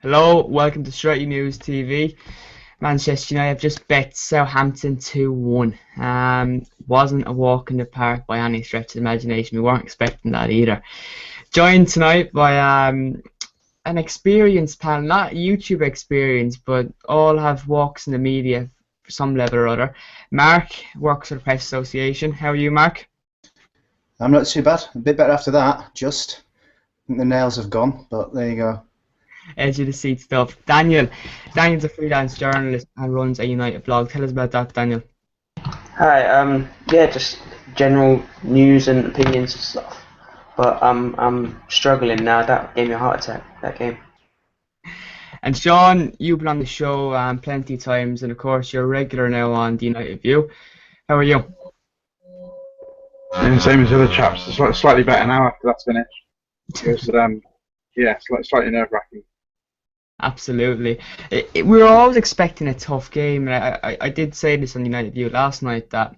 Hello, welcome to Straight News TV. Manchester United have just bet Southampton 2-1. Wasn't a walk in the park by any stretch of the imagination. We weren't expecting that either. Joined tonight by an experienced panel, not YouTube experience, but all have walks in the media for some level or other. Mark works for the Press Association. How are you, Mark? I'm not too bad. A bit better after that. I think the nails have gone, but there you go. Edge of the seat stuff. Daniel's a freelance journalist and runs a United blog. Tell us about that, Daniel. Hi, yeah, just general news and opinions and stuff. But I'm struggling now. That gave me a heart attack, that game. And Sean, you've been on the show plenty of times, and of course you're a regular now on the United View. How are you? Yeah, same as the other chaps. Slightly better now after that's finished. Because, yeah, slightly nerve-wracking. Absolutely. We were always expecting a tough game, and I did say this on the United View last night that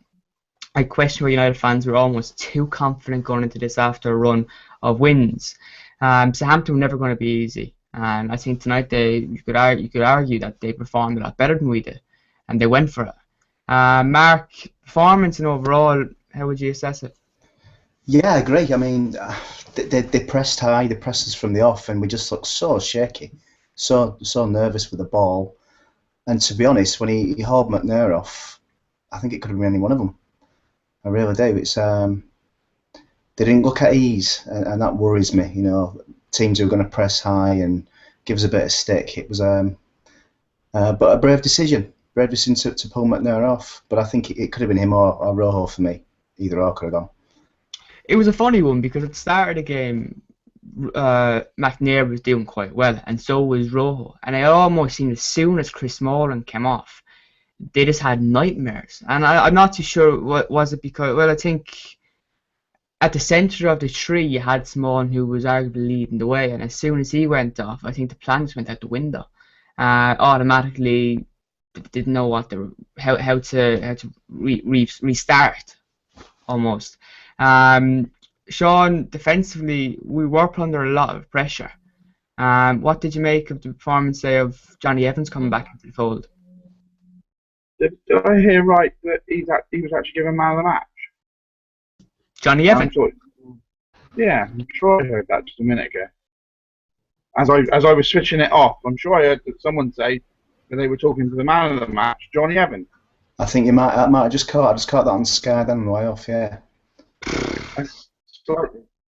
I question where United fans were almost too confident going into this after a run of wins. Southampton were never going to be easy, and I think tonight you could argue that they performed a lot better than we did, and they went for it. Mark, performance and overall, how would you assess it? Yeah, I agree. I mean, they pressed high, they pressed us from the off, and we just looked so shaky, so nervous with the ball. And to be honest, when he hauled McNair off, I think it could have been any one of them. I really do. They didn't look at ease, and that worries me. You know, teams who are going to press high and give us a bit of stick. It was, but a brave decision to pull McNair off. But I think it could have been him or Rojo for me. Either or could have gone. It was a funny one because at the start of the game, McNair was doing quite well, and so was Rojo. And I almost seen as soon as Chris Smalling came off, they just had nightmares. And I'm not too sure what was it because. Well, I think at the centre of the tree you had Smalling, who was arguably leading the way, and as soon as he went off, I think the plans went out the window. Automatically didn't know how to restart almost. Sean, defensively, we were put under a lot of pressure. What did you make of the performance, say, of Johnny Evans coming back into the fold? Did I hear right that he was actually given man of the match? Johnny Evans? I'm sure I heard that just a minute ago. As I was switching it off, I'm sure I heard that someone say that they were talking to the man of the match, Johnny Evans. I think you might have just caught. I just caught that on Sky then on the way off. Yeah. That's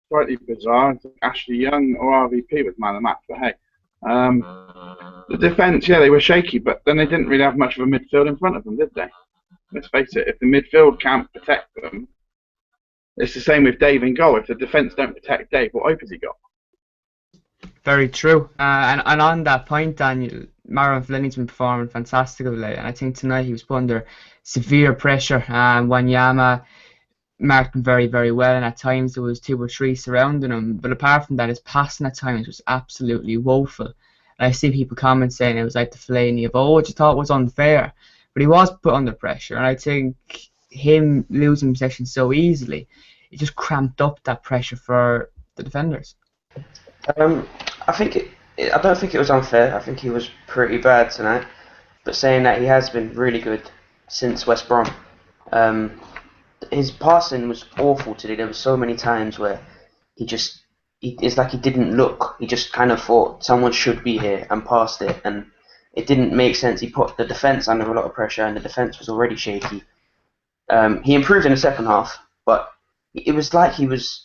slightly bizarre. Ashley Young or RVP was man of the match, but hey. The defence, yeah, they were shaky, but then they didn't really have much of a midfield in front of them, did they? Let's face it, if the midfield can't protect them, it's the same with Dave in goal. If the defence don't protect Dave, what hope has he got? Very true. And on that point, Daniel, Marouane Fellaini's been performing fantastic of late, and I think tonight he was put under severe pressure. Wanyama marked him very, very well, and at times there was 2 or 3 surrounding him. But apart from that, his passing at times was absolutely woeful. And I see people comment saying it was like the Fellaini of old, which I thought was unfair. But he was put under pressure, and I think him losing possession so easily, it just cramped up that pressure for the defenders. I don't think it was unfair. I think he was pretty bad tonight. But saying that, he has been really good since West Brom. His passing was awful today. There were so many times where it's like he didn't look. He just kind of thought someone should be here and passed it, and it didn't make sense. He put the defence under a lot of pressure, and the defence was already shaky. He improved in the second half, but it was like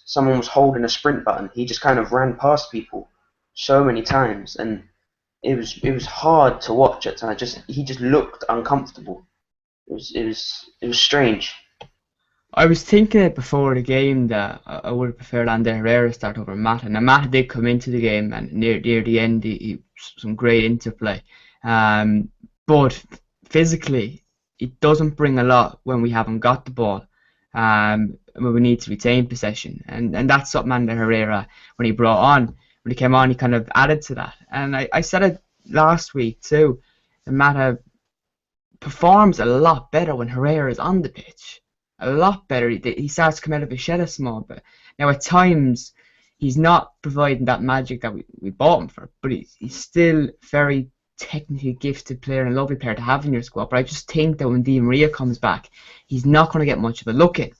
someone was holding a sprint button. He just kind of ran past people so many times, and it was hard to watch at times. He just looked uncomfortable. It was strange. I was thinking it before the game that I would have preferred Ander Herrera start over Mata. Now Mata did come into the game, and near the end he some great interplay. But physically, it doesn't bring a lot when we haven't got the ball. When we need to retain possession, and that's something Ander Herrera, when he came on, he kind of added to that. And I said it last week too. The Mata performs a lot better when Herrera is on the pitch. A lot better. He starts to come out of his shell a small bit. Now at times he's not providing that magic that we bought him for, but he's still very technically gifted player and a lovely player to have in your squad. But I just think that when Di Maria comes back, he's not going to get much of a look in.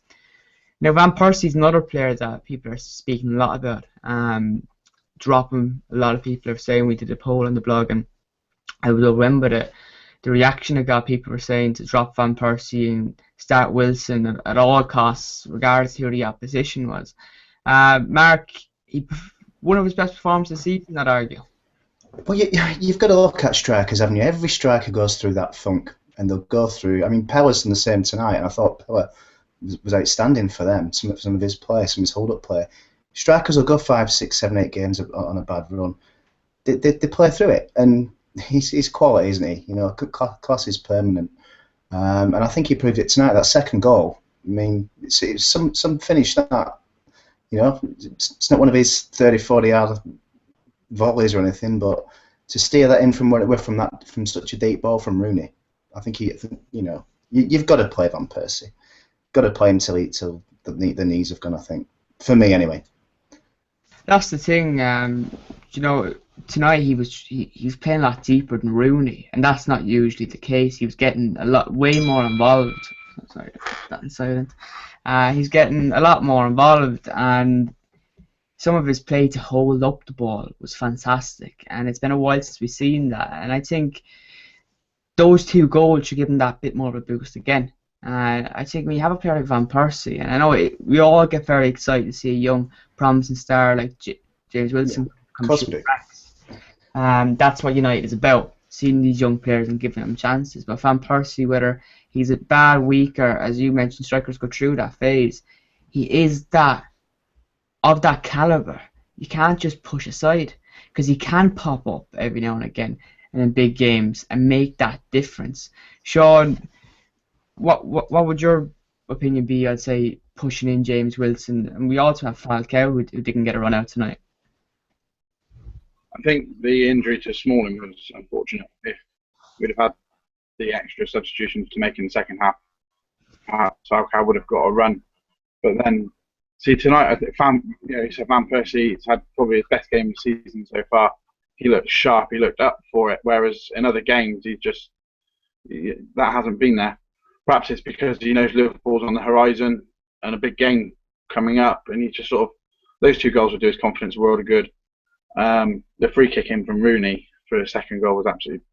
Now, Van Persie's another player that people are speaking a lot about. Drop him. A lot of people are saying, we did a poll on the blog, and I will remember the reaction I got. People were saying to drop Van Persie and start Wilson at all costs, regardless of who the opposition was. Mark, one of his best performances this season, I'd argue. Well, you've got to look at strikers, haven't you? Every striker goes through that funk, and they'll go through. I mean, Peller's done the same tonight, and I thought Peller was outstanding for them. Some of his play, some of his hold-up play. Strikers will go 5, 6, 7, 8 games on a bad run. They play through it, and he's quality, isn't he? You know, class is permanent, and I think he proved it tonight. That second goal, I mean, it's some finish that. You know, it's not one of his 30, 40 yard volleys or anything, but to steer that in from such a deep ball from Rooney, I think you've got to play Van Persie. Got to play him till the knees have gone. I think, for me anyway. That's the thing. You know, tonight he was playing a lot deeper than Rooney, and that's not usually the case. He was getting way more involved. Sorry, that's silent. He's getting a lot more involved, and some of his play to hold up the ball was fantastic. And it's been a while since we've seen that. And I think those 2 goals should give him that bit more of a boost again. I think when you have a player like Van Persie, and I know we all get very excited to see a young, promising star like James Wilson come through the cracks. That's what United is about, seeing these young players and giving them chances. But Van Persie, whether he's a bad, weaker, as you mentioned, strikers go through that phase, he is of that calibre. You can't just push aside, because he can pop up every now and again and in big games and make that difference. Sean, what would your opinion be? I'd say pushing in James Wilson, and we also have Falcao who didn't get a run out tonight. I think the injury to Smalling was unfortunate. If we'd have had the extra substitutions to make in the second half, Falcao would have got a run. But then, see, tonight, I think you said Van Persie, he's had probably his best game of the season so far. He looked sharp, he looked up for it, whereas in other games, that hasn't been there. Perhaps it's because he knows Liverpool's on the horizon and a big game coming up, and he just those 2 goals will do his confidence a world of good. The free kick in from Rooney for the second goal was absolutely,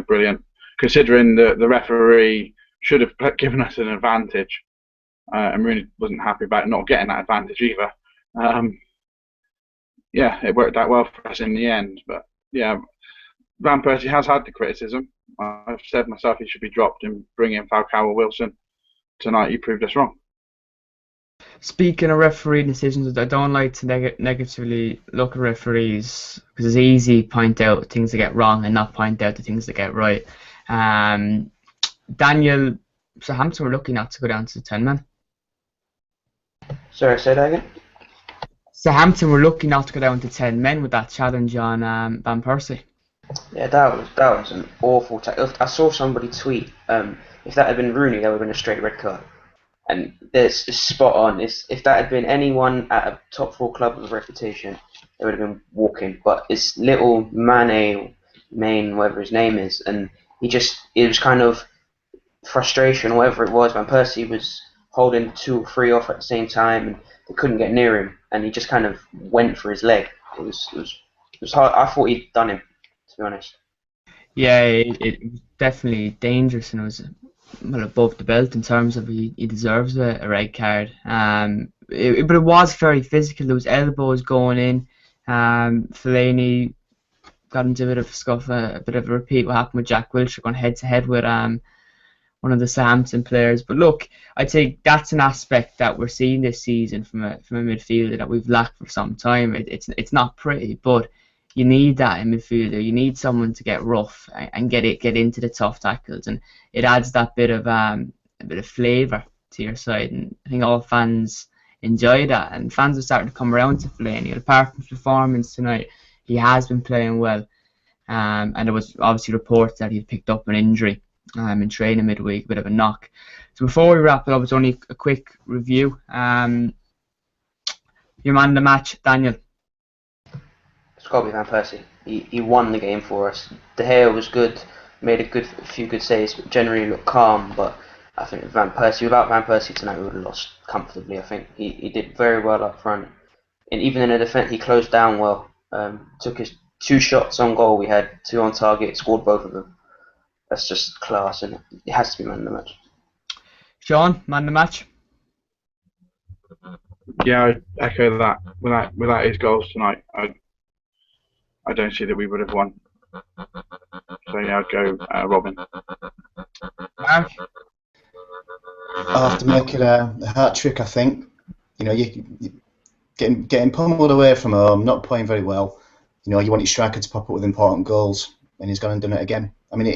brilliant. Considering the referee should have given us an advantage, and Rooney wasn't happy about not getting that advantage either. It worked out well for us in the end. But yeah, Van Persie has had the criticism. I've said myself he should be dropped and bring in Falcao or Wilson. Tonight he proved us wrong. Speaking of referee decisions, I don't like to negatively look at referees, because it's easy to point out things that get wrong and not point out the things that get right. Daniel, Southampton were lucky not to go down to 10 men. Sorry, say that again? Southampton were lucky not to go down to 10 men with that challenge on Van Persie. Yeah, that was an awful tackle. I saw somebody tweet, if that had been Rooney, that would have been a straight red card. And it's spot on. If that had been anyone at a top 4 club with a reputation, they would have been walking. But it's little Main, whatever his name is, and it was kind of frustration, whatever it was. Van Persie was holding 2 or 3 off at the same time, and they couldn't get near him, and he just kind of went for his leg. It was hard. I thought he'd done him, to be honest. Yeah, it was definitely dangerous, and it was above the belt in terms of he deserves a red card. But it was very physical. There was elbows going in. Fellaini got into a bit of a scuff, a bit of a repeat what happened with Jack Wilshere going head to head with one of the Southampton players. But look, I think that's an aspect that we're seeing this season from a midfielder that we've lacked for some time. It's not pretty, but you need that in midfielder. You need someone to get rough and get into the tough tackles, and it adds that bit of flavour to your side. And I think all fans enjoy that, and fans are starting to come around to Fellaini. Apart from his performance tonight, he has been playing well, and there was obviously reports that he'd picked up an injury in training midweek, a bit of a knock. So before we wrap it up, it's only a quick review. Your man of the match, Daniel. It's got to be Van Persie. He won the game for us. De Gea was good, made a few good saves, but generally looked calm. But I think without Van Persie tonight, we would have lost comfortably. I think he did very well up front, and even in the defence, he closed down well. Took his 2 shots on goal. We had 2 on target, scored both of them. That's just class, and it has to be man of the match. Sean, man of the match. Yeah, I echo that. Without his goals tonight, I don't see that we would have won. So yeah, I'd go Robin. Mark? I'll have to make it a hat trick, I think. You know, you getting pummeled away from home, not playing very well. You know, you want your striker to pop up with important goals, and he's gone and done it again. I mean,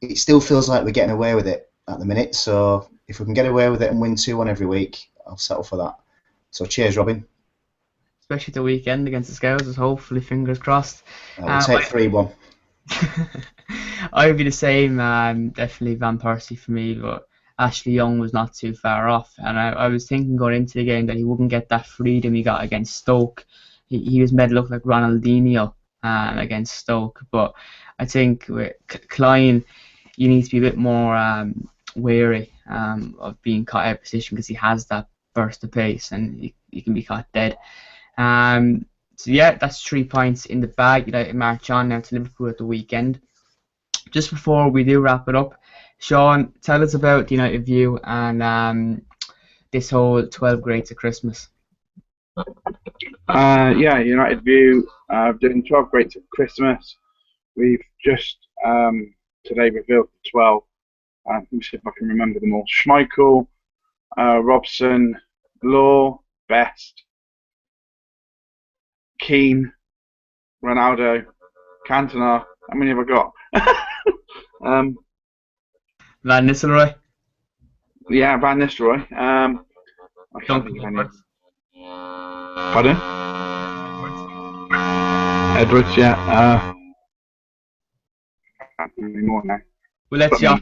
it still feels like we're getting away with it at the minute. So if we can get away with it and win 2-1 every week, I'll settle for that. So cheers, Robin. Especially the weekend against the Scousers, hopefully, fingers crossed. We'll take 3-1. I would be the same, definitely Van Persie for me, but Ashley Young was not too far off. And I was thinking going into the game that he wouldn't get that freedom he got against Stoke. He was made to look like Ronaldinho against Stoke. But I think with Klein, you need to be a bit more wary of being caught out of position because he has that burst of pace and he can be caught dead. So yeah, that's 3 points in the bag. United march on now to Liverpool at the weekend. Just before we do wrap it up, Sean, tell us about the United View and this whole 12 Grades of Christmas. Yeah, United View doing 12 Grades of Christmas. We've just today revealed the 12. Let me see if I can remember them all. Schmeichel, Robson, Law, Best, Keane, Ronaldo, Cantona. How many have I got? Van Nistelrooy. Yeah, Van Nistelrooy. I can't think of any. Pardon? Edwards, yeah. I can't think of any more now. We'll let you off.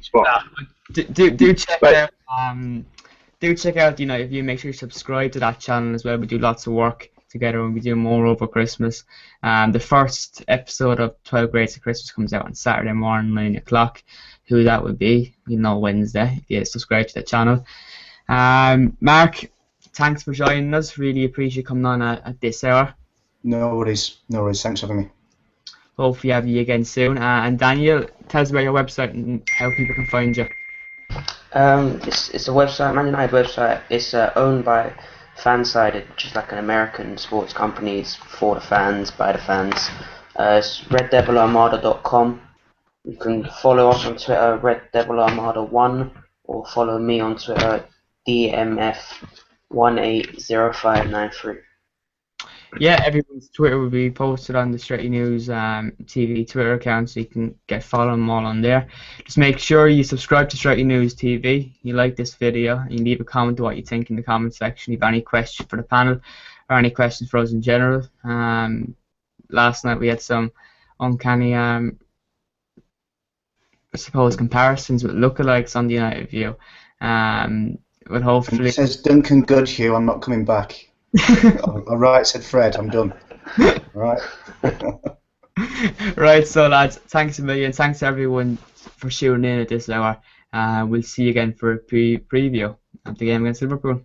Do check out. Do check out the United View. Make sure you subscribe to that channel as well. We do lots of work together and we do more over Christmas. The first episode of 12 Grades of Christmas comes out on Saturday morning, 9 o'clock. Who that would be, you know, Wednesday, if you subscribe to the channel. Mark, thanks for joining us. Really appreciate you coming on at this hour. No worries. Thanks for having me. Hopefully have you again soon. And Daniel, tell us about your website and how people can find you. It's a website, Man United website. It's owned by Fansided, which is like an American sports company. It's for the fans, by the fans. It's reddevilarmada.com. You can follow us on Twitter, reddevilarmada1, or follow me on Twitter, DMF180593. Yeah, everyone's Twitter will be posted on the Straighty News TV Twitter account, so you can follow them all on there. Just make sure you subscribe to Straighty News TV. You like this video, you leave a comment to what you think in the comment section. If you have any questions for the panel or any questions for us in general. Last night we had some uncanny, I suppose, comparisons with lookalikes on the United View. But hopefully. It says Duncan Goodhue, I'm not coming back. All right, said Fred, I'm done. Right. Right, so lads, thanks a million. Thanks everyone for tuning in at this hour. We'll see you again for a preview of the game against Liverpool.